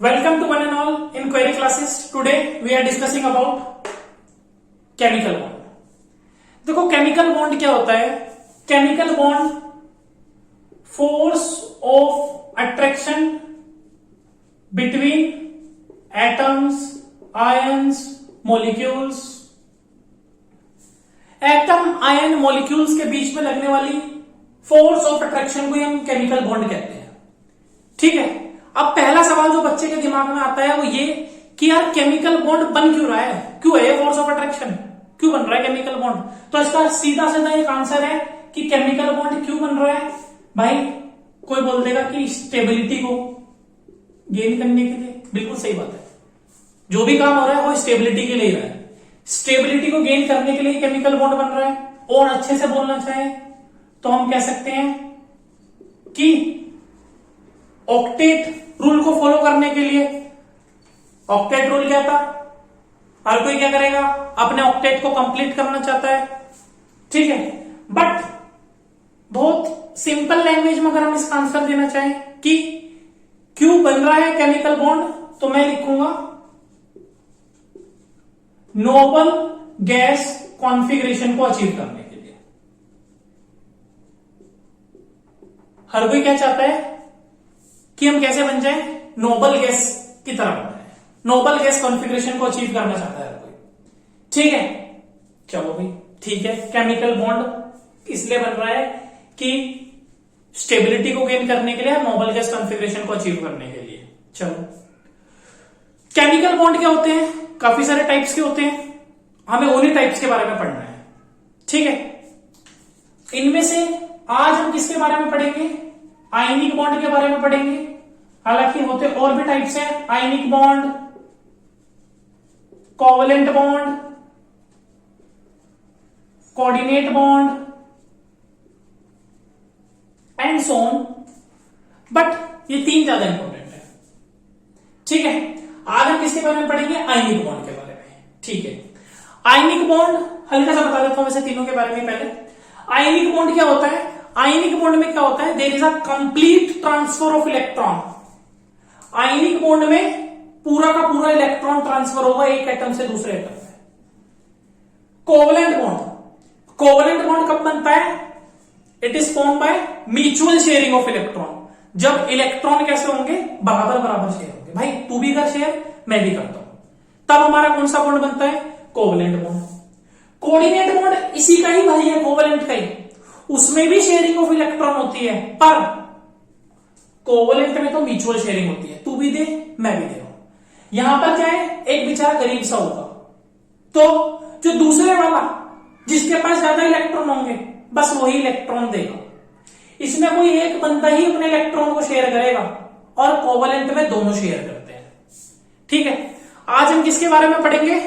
Welcome to one and all inquiry classes. Today we are discussing about chemical bond. देखो chemical bond क्या होता है. Chemical bond force of attraction between atoms, ions, molecules. Atom, ion, molecules के बीच में लगने वाली force of attraction को हम केमिकल बॉन्ड कहते हैं. ठीक है. अब पहला सवाल जो बच्चे के दिमाग में आता है वो ये कि यार केमिकल बॉन्ड बन क्यों रहा है, क्यों है फोर्स ऑफ अट्रैक्शन, क्यों बन रहा है केमिकल बॉन्ड. तो इसका सीधा सीधा एक आंसर है कि केमिकल बॉन्ड क्यों बन रहा है. भाई कोई बोल देगा कि स्टेबिलिटी को गेन करने के लिए. बिल्कुल सही बात है. जो भी काम हो रहा है वो स्टेबिलिटी के लिए ही रहा है. स्टेबिलिटी को गेन करने के लिए केमिकल बॉन्ड बन रहा है. और अच्छे से बोलना चाहे तो हम कह सकते हैं कि ऑक्टेट रूल को फॉलो करने के लिए. ऑक्टेट रूल क्या था, हर कोई क्या करेगा, अपने ऑक्टेट को कंप्लीट करना चाहता है. ठीक है. बट बहुत सिंपल लैंग्वेज में अगर हम इसका आंसर देना चाहें कि क्यों बन रहा है केमिकल बॉन्ड, तो मैं लिखूंगा नोबल गैस कॉन्फ़िगरेशन को अचीव करने के लिए. हर कोई क्या चाहता है कि हम कैसे बन जाएं, नोबल गैस की तरह बन जाए. नोबल गैस कॉन्फ़िगरेशन को अचीव करना चाहता है हर कोई. ठीक है. चलो भाई ठीक है. केमिकल बॉन्ड इसलिए बन रहा है कि स्टेबिलिटी को गेन करने के लिए, नोबल गैस कॉन्फ़िगरेशन को अचीव करने के लिए. चलो, केमिकल बॉन्ड क्या होते हैं, काफी सारे टाइप्स के होते हैं. हमें उन्हीं टाइप्स के बारे में पढ़ना है. ठीक है. इनमें से आज हम किसके बारे में पढ़ेंगे, आयनिक बॉन्ड के बारे में पढ़ेंगे. हालांकि होते और भी टाइप्स हैं, ionic bond, covalent bond, coordinate bond and so on. But ये तीन ज्यादा इंपॉर्टेंट है. ठीक है. आज हम किसके बारे में पढ़ेंगे, आयनिक बॉन्ड के बारे में. ठीक है. आयनिक बॉन्ड हल्का सा बता देता हूं वैसे तीनों के बारे में. पहले आयनिक बॉन्ड क्या होता है. आयनिक बॉन्ड में क्या होता है, there is a complete transfer of electron. Ionic bond में पूरा का पूरा इलेक्ट्रॉन ट्रांसफर होगा एक एटम से दूसरे एटम में. कोवलेंट बॉन्ड, कोवलेंट बॉन्ड कब बनता है, it is form by mutual sharing of electron. जब इलेक्ट्रॉन कैसे होंगे, बराबर बराबर शेयर होंगे. भाई तू भी कर शेयर, मैं भी करता हूं, तब हमारा कौन सा बॉन्ड बनता है, कोवलेंट बॉन्ड. कोऑर्डिनेट बॉन्ड इसी का ही भाई है, कोवलेंट का ही. उसमें भी शेयरिंग ऑफ इलेक्ट्रॉन होती है, पर कोवलेंट में तो म्यूचुअल शेयरिंग होती है. तू भी दे, मैं भी दे रहा हूं. यहां पर क्या है, एक बेचारा गरीब सा होगा, तो जो दूसरे वाला जिसके पास ज्यादा इलेक्ट्रॉन होंगे बस वही इलेक्ट्रॉन देगा. इसमें कोई एक बंदा ही अपने इलेक्ट्रॉन को शेयर करेगा और कोवलेंट में दोनों शेयर करते हैं. ठीक है. आज हम किसके बारे में पढ़ेंगे,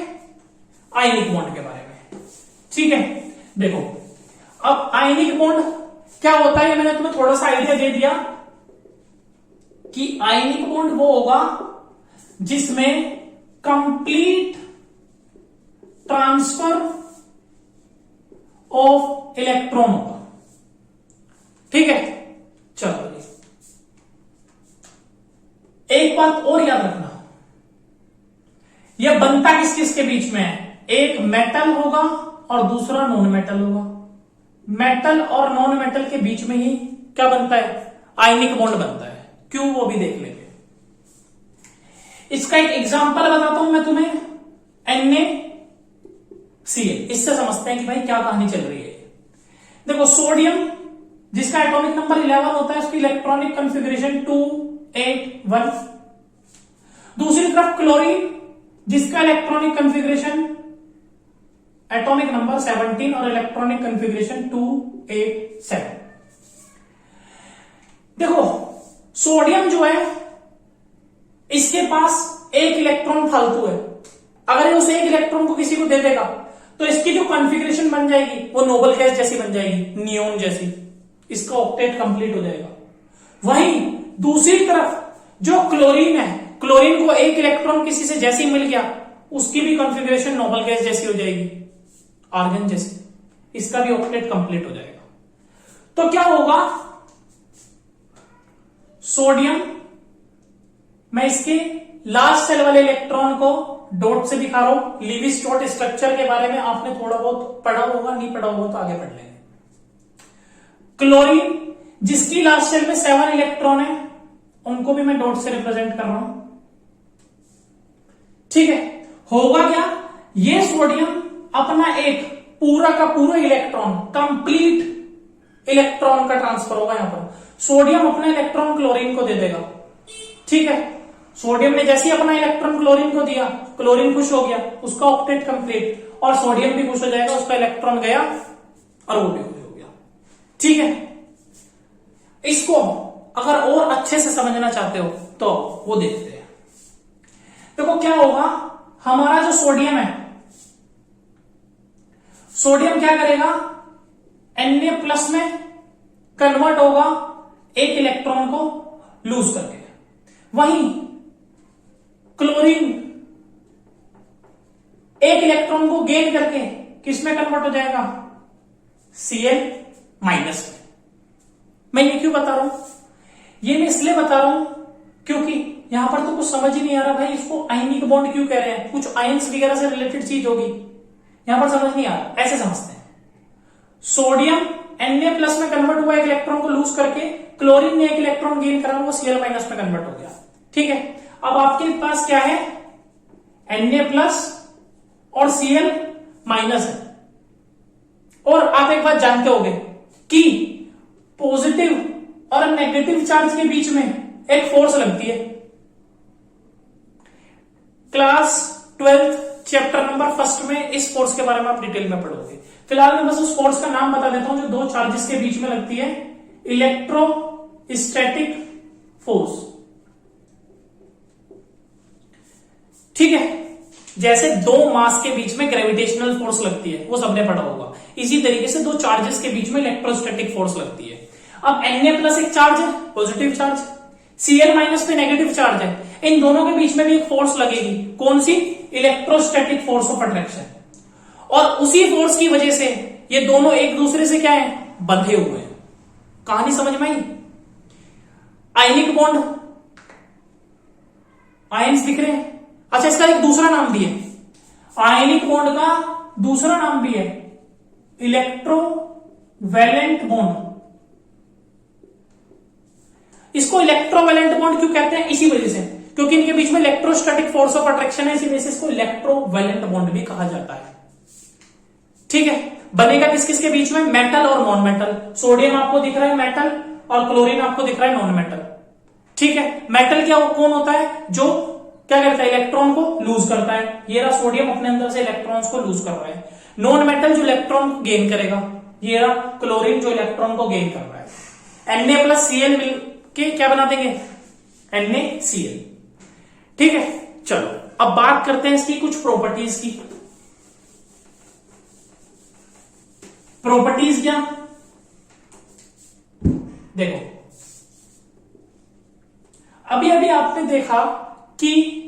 आयनिक बॉन्ड के बारे में. ठीक है. देखो अब आयनिक बॉन्ड क्या होता है, मैंने तुम्हें थोड़ा सा आइडिया दे दिया कि आयनिक बॉन्ड वो होगा जिसमें कंप्लीट ट्रांसफर ऑफ इलेक्ट्रॉन होगा. ठीक है. चलो एक बात और याद रखना, यह बनता किस किस के बीच में है, एक मेटल होगा और दूसरा नॉन मेटल होगा. मेटल और नॉन मेटल के बीच में ही क्या बनता है, आयनिक बॉन्ड बनता है. क्यों, वो भी देख लेंगे. इसका एक एग्जांपल बताता हूं मैं तुम्हें, NaCl. इससे समझते हैं कि भाई क्या कहानी चल रही है. देखो सोडियम जिसका एटॉमिक नंबर 11 होता है, उसकी इलेक्ट्रॉनिक कॉन्फ़िगरेशन 281. दूसरी तरफ क्लोरीन जिसका इलेक्ट्रॉनिक कॉन्फ़िगरेशन एटॉमिक नंबर 17 और इलेक्ट्रॉनिक कॉन्फ़िगरेशन 287. देखो सोडियम जो है इसके पास एक इलेक्ट्रॉन फालतू है. अगर ये उस एक इलेक्ट्रॉन को किसी को दे देगा तो इसकी जो कॉन्फ़िगरेशन बन जाएगी वो नोबल गैस जैसी बन जाएगी, नियोन जैसी. इसका ऑक्टेट कंप्लीट हो जाएगा. वहीं दूसरी तरफ जो क्लोरीन है, क्लोरीन को एक इलेक्ट्रॉन किसी से जैसे ही मिल गया, उसकी भी कॉन्फ़िगरेशन नोबल गैस जैसी हो जाएगी, आर्गन जैसी. इसका भी ऑक्टेट कंप्लीट हो जाएगा. तो क्या होगा, सोडियम मैं इसके लास्ट शेल वाले इलेक्ट्रॉन को डॉट से दिखा रहा हूं। लीविस डॉट स्ट्रक्चर के बारे में आपने थोड़ा बहुत पढ़ा होगा, नहीं पढ़ा होगा तो आगे पढ़ लेंगे। क्लोरीन जिसकी लास्ट शेल में 7 इलेक्ट्रॉन है, उनको भी मैं डॉट से रिप्रेजेंट कर रहा हूं। ठीक है, होगा क्या, ये सोडियम अपना एक पूरा का पूरा इलेक्ट्रॉन, कंप्लीट इलेक्ट्रॉन का ट्रांसफर होगा। यहां पर सोडियम अपना इलेक्ट्रॉन क्लोरीन को दे देगा। ठीक है, सोडियम ने जैसे ही अपना इलेक्ट्रॉन क्लोरीन को दिया, क्लोरीन खुश हो गया, उसका ऑक्टेट कंप्लीट, और सोडियम भी खुश हो जाएगा, उसका इलेक्ट्रॉन गया और वो भी खुश हो गया। ठीक है, इसको अगर और अच्छे से समझना चाहते हो तो वो देखते हैं। देखो क्या होगा, हमारा जो सोडियम है, सोडियम क्या करेगा, Na+ में कन्वर्ट होगा एक इलेक्ट्रॉन को लूज करके। वहीं क्लोरीन एक इलेक्ट्रॉन को गेन करके किस में कन्वर्ट हो जाएगा, Cl- में। मैं ये क्यों बता रहा हूं, ये मैं इसलिए बता रहा हूं क्योंकि यहां पर तो कुछ समझ ही नहीं आ रहा भाई, इसको आयनिक बॉन्ड क्यों कह रहे हैं, कुछ आयंस वगैरह से रिलेटेड चीज होगी, यहां पर समझ नहीं आ रहा। ऐसे समझते हैं, सोडियम Na+ में कन्वर्ट हुआ एक इलेक्ट्रॉन को लूज करके, क्लोरीन ने एक इलेक्ट्रॉन गेन करा, वो Cl- में कन्वर्ट हो गया। ठीक है, अब आपके पास क्या है, Na+ और Cl- है। और आप एक बात जानते होंगे कि पॉजिटिव और नेगेटिव चार्ज के बीच में एक फोर्स लगती है। क्लास 12 चैप्टर नंबर 1 में इस फोर्स के बारे में आप डिटेल में पढ़ोगे। फिलहाल मैं बस उस फोर्स का नाम बता देता हूं जो दो चार्जेस के बीच में लगती है, इलेक्ट्रोस्टैटिक फोर्स। ठीक है, जैसे दो मास के बीच में ग्रेविटेशनल फोर्स लगती है, वो सबने पढ़ा होगा, इसी तरीके से दो चार्जेस के बीच में इलेक्ट्रोस्टैटिक फोर्स लगती है। अब Na+ एक चार्ज है, पॉजिटिव चार्ज, Cl- पे नेगेटिव चार्ज है, इन दोनों के बीच में भी एक फोर्स लगेगी, कौन सी, इलेक्ट्रोस्टैटिक फोर्स ऑफ अट्रैक्शन। और उसी फोर्स की वजह से ये दोनों एक दूसरे से क्या है, बंधे हुए हैं। कहानी समझ में आई। आयनिक बॉन्ड, आयंस दिख रहे हैं। अच्छा, इसका एक दूसरा नाम भी है, आयनिक बॉन्ड का दूसरा नाम भी है इलेक्ट्रोवैलेंट बॉन्ड। इसको इलेक्ट्रोवैलेंट बॉन्ड क्यों कहते हैं, इसी वजह से, क्योंकि इनके बीच में इलेक्ट्रोस्टैटिक फोर्स ऑफ अट्रैक्शन है, इसी वजह से इसको इलेक्ट्रोवैलेंट बॉन्ड भी कहा जाता है। ठीक है, बनेगा किस किस के बीच में, मेटल और नॉन मेटल। सोडियम आपको दिख रहा है मेटल और क्लोरीन आपको दिख रहा है नॉन मेटल। ठीक है, मेटल क्या कौन होता है, जो क्या करता है, इलेक्ट्रॉन को लूज करता है। ये रहा सोडियम अपने अंदर से इलेक्ट्रॉन्स को लूज कर रहा है। नॉन मेटल जो इलेक्ट्रॉन को गेन करेगा, ये रहा क्लोरीन जो इलेक्ट्रॉन को गेन कर रहा है। Na+ Cl मिल के क्या बना देंगे, NaCl। ठीक है, चलो अब बात करते हैं इसकी कुछ प्रॉपर्टीज की। प्रॉपर्टीज क्या, देखो अभी अभी आपने देखा कि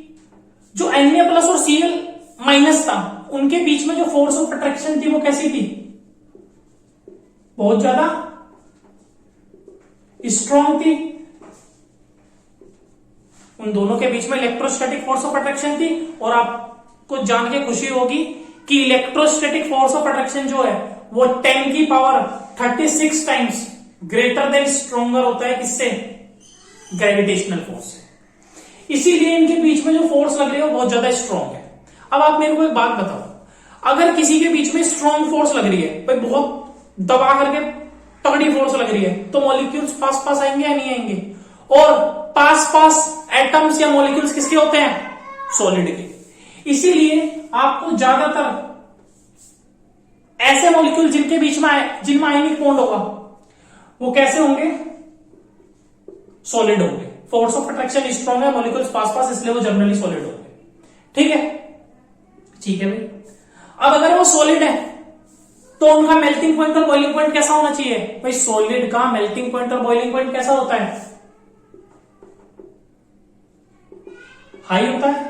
जो Na+ और Cl- था, उनके बीच में जो फोर्स ऑफ अट्रैक्शन थी वो कैसी थी, बहुत ज्यादा स्ट्रॉन्ग थी। उन दोनों के बीच में इलेक्ट्रोस्टैटिक फोर्स ऑफ अट्रैक्शन थी। और आपको जान के खुशी होगी कि इलेक्ट्रोस्टैटिक फोर्स ऑफ अट्रैक्शन जो है वो 10⁻36 टाइम्स ग्रेटर देन स्ट्रॉन्गर होता है, किससे, ग्रेविटेशनल फोर्स से। इसीलिए इनके बीच में जो फोर्स लग रही है वो बहुत ज्यादा स्ट्रॉन्ग है। अब आप मेरे को एक बात बताओ, अगर किसी के बीच में स्ट्रॉन्ग फोर्स लग रही है, भाई बहुत दबा करके तगड़ी फोर्स लग रही है, तो मॉलिक्यूल्स पास पास आएंगे या नहीं आएंगे। और पास पास एटम्स या मॉलिक्यूल्स किसके होते हैं, सॉलिड के। इसीलिए आपको ज्यादातर ऐसे मॉलिक्यूल जिनके बीच में जिनमें आयनिक बॉन्ड होगा वो कैसे होंगे, सॉलिड होंगे। फोर्स ऑफ अट्रैक्शन स्ट्रॉन्ग है, मॉलिक्यूल्स पास पास, इसलिए वो जनरली सॉलिड होंगे। ठीक है, ठीक है भाई। अब अगर वो सॉलिड है तो उनका मेल्टिंग पॉइंट और बॉइलिंग पॉइंट कैसा होना चाहिए, भाई सॉलिड का मेल्टिंग पॉइंट और बॉइलिंग पॉइंट कैसा होता है, हाई होता है।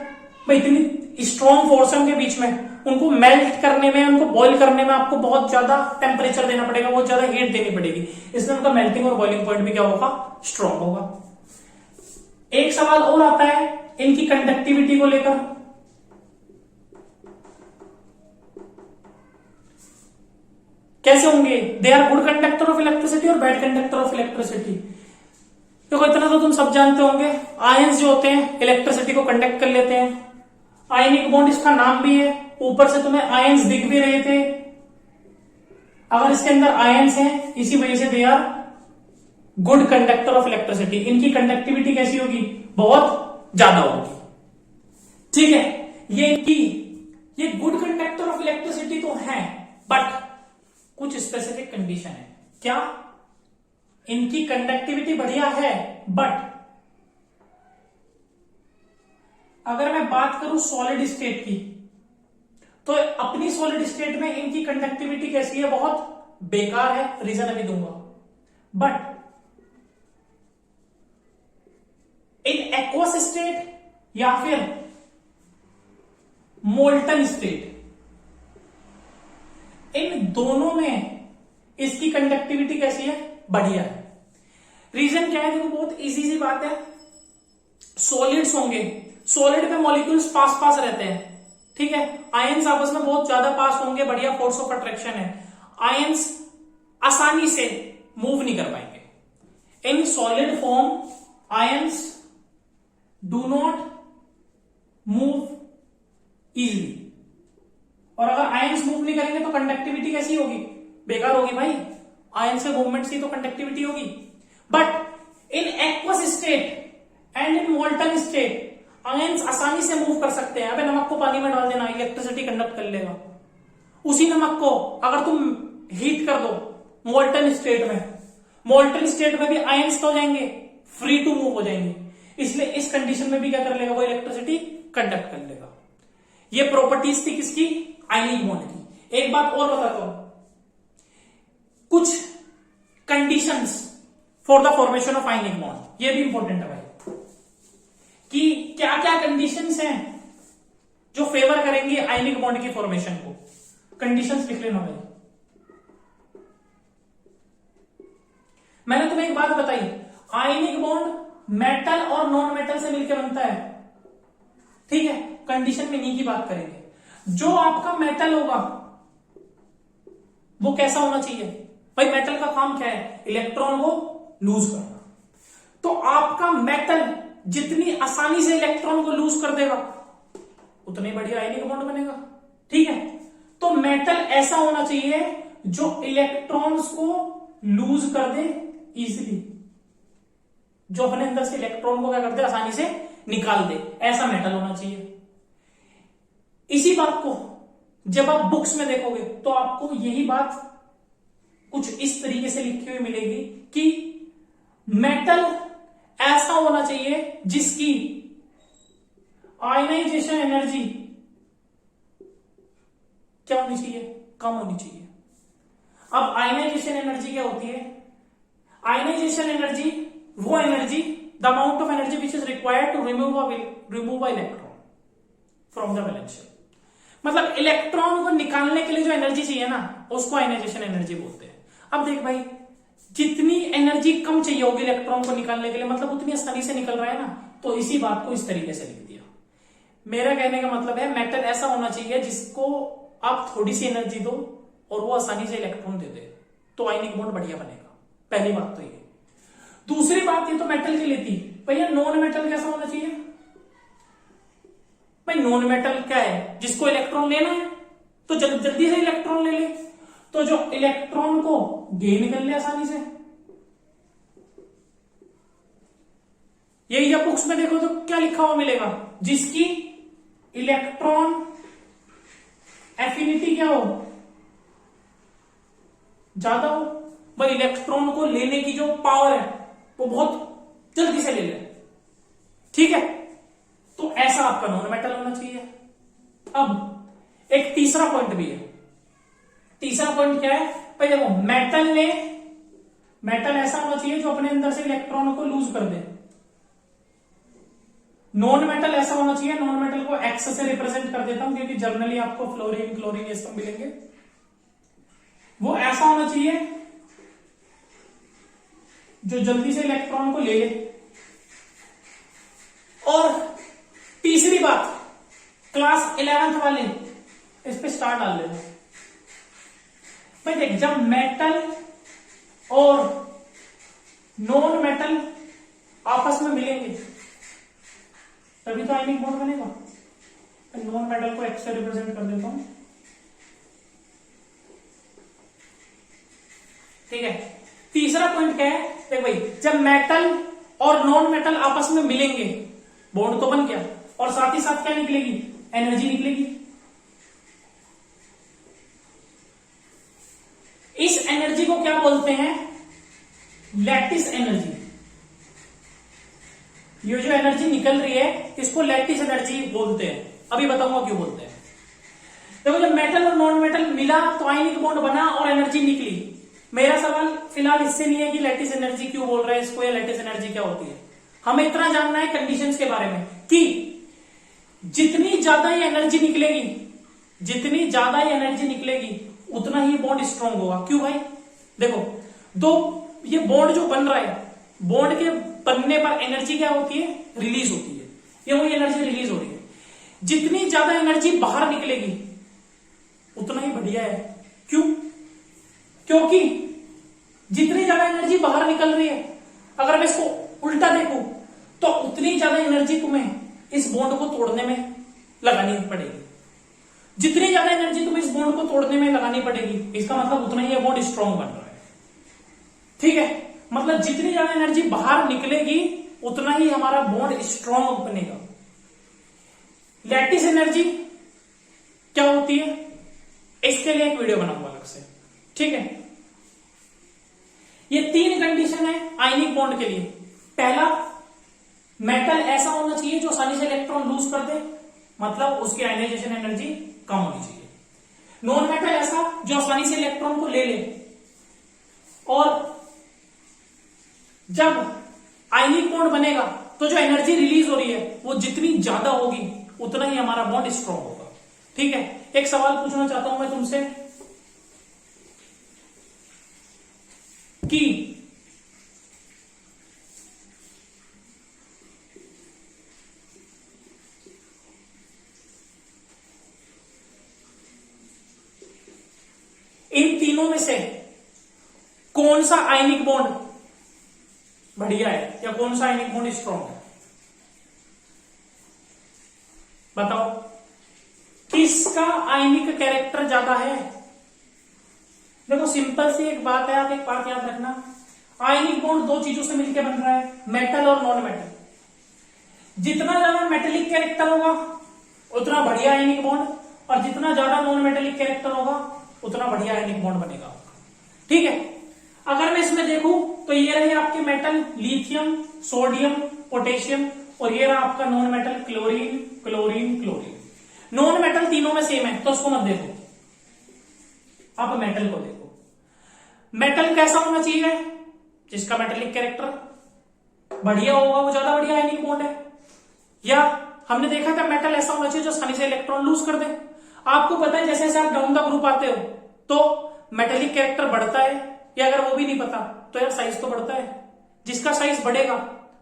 भाई इतनी स्ट्रॉन्ग फोर्स है उनके बीच में, उनको मेल्ट करने में, उनको बॉईल करने में आपको बहुत ज्यादा टेम्परेचर देना पड़ेगा, बहुत ज्यादा हीट देनी पड़ेगी, इसलिए उनका मेल्टिंग और बॉइलिंग पॉइंट भी क्या होगा, स्ट्रॉन्ग होगा। एक सवाल और आता है इनकी कंडक्टिविटी को लेकर। कैसे होंगे? They are good conductor of electricity और बैड कंडक्टर ऑफ इलेक्ट्रिसिटी। देखो इतना तो तुम सब जानते होंगे, आयंस जो होते हैं इलेक्ट्रिसिटी को कंडक्ट कर लेते हैं। आयनिक बॉन्ड इसका नाम भी है, ऊपर से तुम्हें आयंस दिख भी रहे थे। अगर इसके अंदर आयंस हैं, इसी वजह से they are good conductor of electricity. इनकी कंडक्टिविटी कैसी होगी? बहुत ज्यादा होगी। ठीक है, ये गुड कंडक्टर ऑफ इलेक्ट्रिसिटी तो है, बट कुछ स्पेसिफिक कंडीशन है। क्या? इनकी कंडक्टिविटी बढ़िया है, बट अगर मैं बात करूं सॉलिड स्टेट की, तो अपनी सॉलिड स्टेट में इनकी कंडक्टिविटी कैसी है? बहुत बेकार है, रीजन अभी दूंगा। बट इन एक्वस स्टेट या फिर मोल्टन स्टेट, इन दोनों में इसकी कंडक्टिविटी कैसी है? बढ़िया है। रीजन क्या है? देखो बहुत इजी सी बात है। सॉलिड्स होंगे, सॉलिड में मॉलिक्यूल्स पास पास रहते हैं, ठीक है। आयंस आपस में बहुत ज्यादा पास होंगे, बढ़िया फोर्स ऑफ अट्रैक्शन है। आयंस आसानी से मूव नहीं कर पाएंगे। In solid form ions do not move easily. और अगर आयंस मूव नहीं करेंगे तो कंडक्टिविटी कैसी होगी? बेकार होगी भाई। आयंस के मूवमेंट की तो कंडक्टिविटी होगी। But in aqueous state and in molten state ions आसानी से मूव कर सकते हैं। अबे नमक को पानी में डाल देना, इलेक्ट्रिसिटी कंडक्ट कर लेगा। उसी नमक को अगर तुम हीट कर दो मोल्टन स्टेट में भी आयंस हो जाएंगे, फ्री टू मूव हो जाएंगे। इसलिए इस कंडीशन में भी क्या कर लेगा? वो इलेक्ट्रिसिटी कंडक्ट कर लेगा। ये प्रॉपर्टीज थी किसकी? आयनिक बॉन्ड की। एक बात और बताता हूं, कुछ conditions for the formation of ionic bond, ये भी इंपॉर्टेंट है भाई, कि क्या क्या कंडीशंस हैं जो फेवर करेंगे आयनिक बॉन्ड की फॉर्मेशन को। कंडीशंस लिख लेना भाई। मैंने तुम्हें एक बात बताई, आयनिक बॉन्ड मेटल और नॉन मेटल से मिलकर बनता है, ठीक है। कंडीशन में इन्हीं की बात करेंगे। जो आपका मेटल होगा वो कैसा होना चाहिए भाई? मेटल का काम क्या है? इलेक्ट्रॉन को लूज करना। तो आपका मेटल जितनी आसानी से इलेक्ट्रॉन को लूज कर देगा उतनी बढ़िया आयनिक बॉन्ड बनेगा, ठीक है। तो मेटल ऐसा होना चाहिए जो इलेक्ट्रॉन्स को लूज कर दे इजीली, जो अपने अंदर से इलेक्ट्रॉन को क्या कर दे? आसानी से निकाल दे। ऐसा मेटल होना चाहिए। इसी बात को जब आप बुक्स में देखोगे तो आपको यही बात कुछ इस तरीके से लिखी हुई मिलेगी कि मेटल ऐसा होना चाहिए जिसकी आयनाइजेशन एनर्जी क्या होनी चाहिए? कम होनी चाहिए। अब आयनाइजेशन एनर्जी क्या होती है? आयनाइजेशन एनर्जी वो energy, the amount of energy which is required to remove a electron from the valence shell. मतलब इलेक्ट्रॉन को निकालने के लिए जो एनर्जी चाहिए ना, उसको आयनाइजेशन एनर्जी बोलते हैं। अब देख भाई, जितनी एनर्जी कम चाहिए होगी इलेक्ट्रॉन को निकालने के लिए, मतलब उतनी आसानी से निकल रहा है ना, तो इसी बात को इस तरीके से लिख दिया। मेरा कहने का मतलब है मेटल ऐसा होना चाहिए जिसको आप थोड़ी सी एनर्जी दो और वो आसानी से इलेक्ट्रॉन दे दे, तो आयनिक बॉन्ड बढ़िया बनेगा। पहली बात तो ये। दूसरी बात ये तो मेटल की लेती, भैया नॉन मेटल कैसा होना चाहिए? भाई नॉन मेटल क्या है? जिसको इलेक्ट्रॉन लेना है तो जल्दी से इलेक्ट्रॉन ले ले, तो जो इलेक्ट्रॉन को गेन कर ले आसानी से। यही जब बुक्स में देखो तो क्या लिखा हुआ मिलेगा? जिसकी इलेक्ट्रॉन एफिनिटी क्या हो? ज्यादा हो। भाई इलेक्ट्रॉन को लेने की जो पावर है वो बहुत जल्दी से ले ले, ठीक है। तो ऐसा आपका नॉन मेटल होना चाहिए। अब एक तीसरा पॉइंट भी है। तीसरा पॉइंट क्या है भाई? देखो मेटल ऐसा होना चाहिए जो अपने अंदर से इलेक्ट्रॉन को लूज कर दे। नॉन मेटल ऐसा होना चाहिए, नॉन मेटल को एक्स से रिप्रेजेंट कर देता हूं क्योंकि जर्नली आपको फ्लोरीन क्लोरीन ये सब मिलेंगे। वो ऐसा होना चाहिए जो जल्दी से इलेक्ट्रॉन को ले ले। और तीसरी बात, क्लास 11th वाले इस पे स्टार डाल लेना भाई। देख, जब मेटल और नॉन मेटल आपस में मिलेंगे तभी तो आयनिक बॉन्ड बनेगा। नॉन मेटल को एक्स से रिप्रेजेंट कर देता हूं, ठीक है। तीसरा पॉइंट क्या है, देख भाई, जब मेटल और नॉन मेटल आपस में मिलेंगे बॉन्ड तो बन गया, और साथ ही साथ क्या निकलेगी, एनर्जी निकलेगी। इस एनर्जी को क्या बोलते हैं, लैटिस एनर्जी। ये जो एनर्जी निकल रही है इसको लैटिस एनर्जी बोलते हैं। अभी बताऊंगा क्यों बोलते हैं। देखो, जब मेटल और नॉन मेटल मिला तो आयनिक बॉन्ड बना और एनर्जी निकली। मेरा सवाल फिलहाल इससे नहीं है कि लैटिस एनर्जी क्यों बोल रहे हैं इसको, या लैटिस एनर्जी क्या होती है। हमें इतना जानना है कंडीशंस के बारे में कि जितनी ज्यादा ये एनर्जी निकलेगी, जितनी ज्यादा ये एनर्जी निकलेगी उतना ही बॉन्ड स्ट्रांग होगा। क्यों भाई, देखो, दो ये बॉन्ड जो बन रहा है, बॉन्ड के बनने पर एनर्जी क्या होती है, रिलीज होती है। ये वही एनर्जी रिलीज हो रही है। जितनी ज्यादा एनर्जी बाहर निकलेगी उतना ही बढ़िया है। क्यों, क्योंकि जितनी ज्यादा एनर्जी बाहर निकल रही है, अगर मैं इसको उल्टा देखूं तो उतनी ज्यादा एनर्जी तुम्हें इस बॉन्ड को तोड़ने में लगानी पड़ेगी। जितनी ज्यादा एनर्जी तुम्हें इस बॉन्ड को तोड़ने में लगानी पड़ेगी, इसका मतलब उतना ही ये बॉन्ड स्ट्रांग बन रहा है, ठीक है। मतलब जितनी ज्यादा एनर्जी बाहर निकलेगी उतना ही हमारा बॉन्ड स्ट्रांग बनेगा। लैटिस एनर्जी क्या होती है, इसके लिए एक वीडियो बनाऊंगा अलग से, ठीक है। ये 3 कंडीशन है आयनिक बॉन्ड के लिए। पहला, मेटल ऐसा होना चाहिए जो आसानी से इलेक्ट्रॉन लूज कर दे, मतलब उसकी आयनाइजेशन एनर्जी कम होनी चाहिए। नॉन मेटल ऐसा जो आसानी से इलेक्ट्रॉन को ले ले, और जब आयनिक बॉन्ड बनेगा तो जो एनर्जी रिलीज हो रही है वो जितनी ज्यादा होगी उतना ही हमारा बॉन्ड स्ट्रांग होगा, ठीक है। एक सवाल पूछना चाहता हूं मैं तुमसे कि इन तीनों में से कौन सा आयनिक बॉन्ड बढ़िया है, या कौन सा आयनिक बॉन्ड स्ट्रांग है, बताओ। किसका आयनिक कैरेक्टर ज्यादा है। देखो, सिंपल सी एक बात है, आप एक बात याद रखना, आयनिक बॉन्ड 2 चीजों से मिलकर बन रहा है, मेटल और नॉन मेटल। जितना ज्यादा मेटेलिक कैरेक्टर होगा उतना बढ़िया आयनिक बॉन्ड, और जितना ज्यादा नॉन मेटेलिक कैरेक्टर होगा उतना बढ़िया आयनिक बॉन्ड बनेगा, ठीक है। अगर मैं इसमें देखूं तो ये रहे आपके मेटल, लिथियम, सोडियम, पोटेशियम, और ये रहा आपका non metal, chlorine, chlorine, chlorine. Non metal तीनों में सेम है, तो उसको मत देखो, आप मेटल को देखो। मेटल कैसा होना चाहिए, जिसका मेटेलिक कैरेक्टर बढ़िया होगा वो ज्यादा बढ़िया आयनिक बॉन्ड है। या हमने देखा था मेटल ऐसा होना चाहिए जो आसानी से इलेक्ट्रॉन लूज कर दे। आपको पता है जैसे जैसे आप डाउन द ग्रुप आते हो तो मेटेलिक कैरेक्टर बढ़ता है, या अगर वो भी नहीं पता तो यार साइज तो बढ़ता है। जिसका साइज बढ़ेगा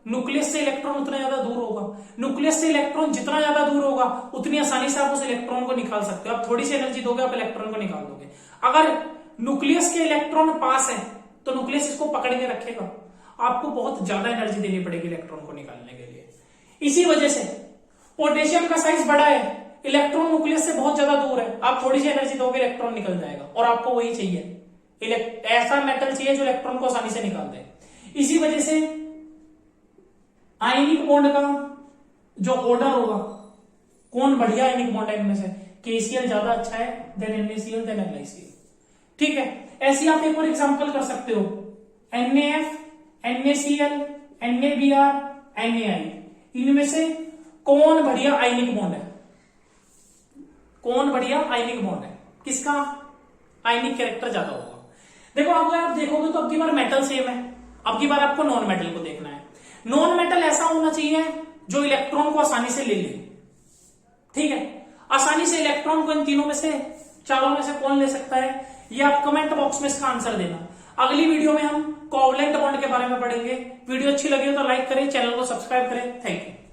न्यूक्लियस से इलेक्ट्रॉन उतना ज्यादा दूर होगा, न्यूक्लियस से इलेक्ट्रॉन जितना ज्यादा दूर होगा उतनी आसानी से आप उस इलेक्ट्रॉन को निकाल सकते हो। आप थोड़ी सी एनर्जी दोगे, आप इलेक्ट्रॉन को निकाल दोगे। अगर न्यूक्लियस के इलेक्ट्रॉन पास है तो न्यूक्लियस इसको पकड़ के रखेगा, आपको बहुत ज्यादा एनर्जी देनी पड़ेगी इलेक्ट्रॉन को निकालने के लिए। इसी वजह से पोटेशियम का साइज बड़ा है, इलेक्ट्रॉन न्यूक्लियस से बहुत ज्यादा दूर है, आप थोड़ी सी एनर्जी दोगे इलेक्ट्रॉन निकल जाएगा, और आपको वही चाहिए, ऐसा मेटल चाहिए जो इलेक्ट्रॉन को आसानी से निकाल दे। इसी वजह से आयनिक बॉन्ड का जो ऑर्डर होगा, कौन बढ़िया आयनिक बॉन्ड है इनमें से, KCl ज्यादा अच्छा है देन NaCl देन NiCl, ठीक है। ऐसे आप एक और एग्जांपल कर सकते हो, NaF, NaCl, NaBr, NaI, इनमें से कौन बढ़िया आयनिक बॉन्ड है, कौन बढ़िया आयनिक बॉन्ड है, किसका आयनिक कैरेक्टर ज्यादा होगा। देखो, अगर आप देखोगे तो अब की बार मेटल सेम है, अब की बार आपको नॉन मेटल को देखना है। नॉन मेटल ऐसा होना चाहिए जो इलेक्ट्रॉन को आसानी से ले ले, ठीक है। आसानी से इलेक्ट्रॉन को इन तीनों में से, चारों में से कौन ले सकता है, ये आप कमेंट बॉक्स में इसका आंसर देना। अगली वीडियो में हम कोवलेंट बॉन्ड के बारे में पढ़ेंगे। वीडियो अच्छी लगी हो तो लाइक करें, चैनल को सब्सक्राइब करें। Thank you.